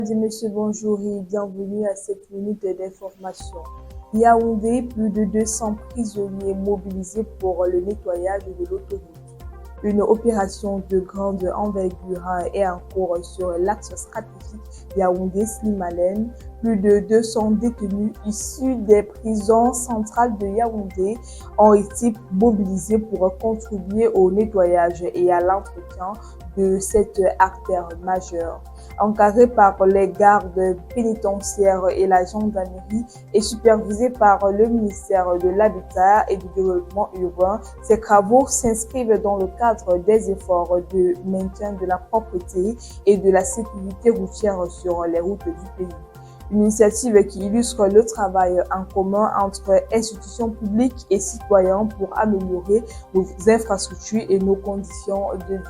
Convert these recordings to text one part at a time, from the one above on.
Mesdames et messieurs, bonjour et bienvenue à cette minute d'information. Yaoundé, plus de 200 prisonniers mobilisés pour le nettoyage de l'autoroute. Une opération de grande envergure est en cours sur l'axe stratégique Yaoundé-Slimalen. Plus de 200 détenus issus des prisons centrales de Yaoundé ont été mobilisés pour contribuer au nettoyage et à l'entretien de cette artère majeure. Encadré par les gardes pénitentiaires et la gendarmerie et supervisé par le ministère de l'Habitat et du Développement urbain, ces travaux s'inscrivent dans le cadre des efforts de maintien de la propreté et de la sécurité routière sur les routes du pays. Une initiative qui illustre le travail en commun entre institutions publiques et citoyens pour améliorer nos infrastructures et nos conditions de vie.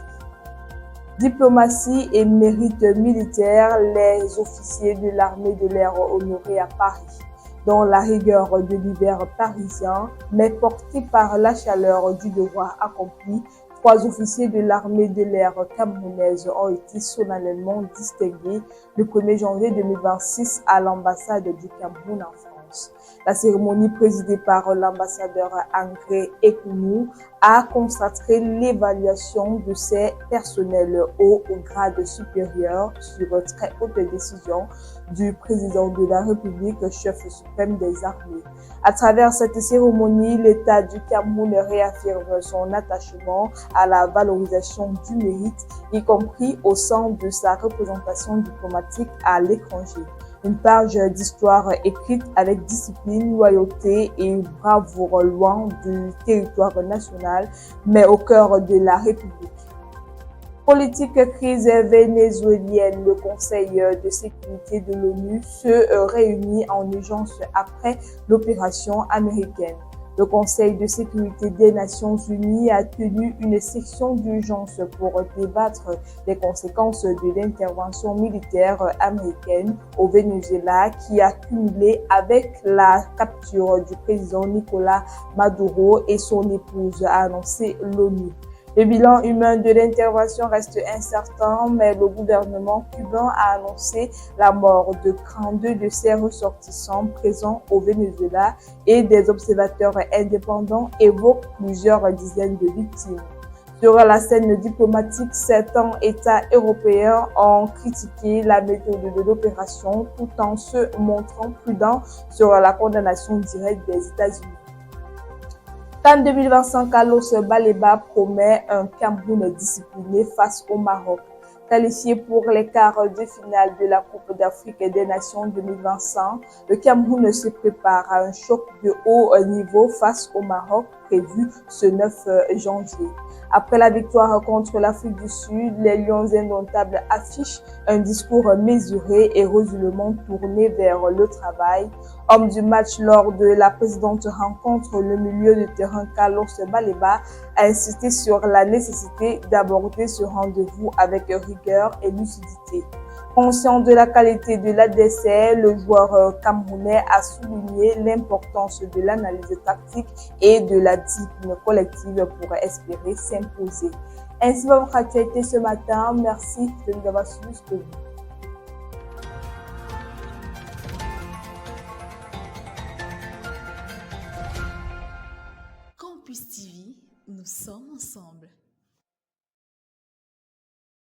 Diplomatie et mérite militaire, les officiers de l'armée de l'air honorés à Paris. Dans la rigueur de l'hiver parisien, mais portés par la chaleur du devoir accompli, 3 officiers de l'armée de l'air camerounaise ont été solennellement distingués le 1er janvier 2026 à l'ambassade du Cameroun en France. La cérémonie présidée par l'ambassadeur André Ekounou a consacré l'évaluation de ces personnels au grade supérieur sur très haute décision du président de la République, chef suprême des armées. À travers cette cérémonie, l'État du Cameroun réaffirme son attachement à la valorisation du mérite, y compris au sein de sa représentation diplomatique à l'étranger. Une page d'histoire écrite avec discipline, loyauté et bravoure loin du territoire national, mais au cœur de la République. Politique crise vénézuélienne, le Conseil de sécurité de l'ONU se réunit en urgence après l'opération américaine. Le Conseil de sécurité des Nations Unies a tenu une session d'urgence pour débattre des conséquences de l'intervention militaire américaine au Venezuela qui a cumulé avec la capture du président Nicolás Maduro et son épouse, a annoncé l'ONU. Le bilan humain de l'intervention reste incertain, mais le gouvernement cubain a annoncé la mort de 32 de ses ressortissants présents au Venezuela et des observateurs indépendants évoquent plusieurs dizaines de victimes. Sur la scène diplomatique, certains États européens ont critiqué la méthode de l'opération tout en se montrant prudents sur la condamnation directe des États-Unis. CAN 2025, Carlos Baleba promet un Cameroun discipliné face au Maroc. Qualifié pour les quarts de finale de la Coupe d'Afrique des Nations 2025, le Cameroun se prépare à un choc de haut niveau face au Maroc prévu ce 9 janvier. Après la victoire contre l'Afrique du Sud, les Lions indomptables affichent un discours mesuré et résolument tourné vers le travail. Homme du match lors de la précédente rencontre, le milieu de terrain Carlos Baleba a insisté sur la nécessité d'aborder ce rendez-vous avec rigueur et lucidité. Conscient de la qualité de l'adversaire, le joueur camerounais a souligné l'importance de l'analyse tactique et de la discipline collective pour espérer s'imposer. Ainsi va votre actualité ce matin. Merci de nous avoir suivis jusqu'au bout.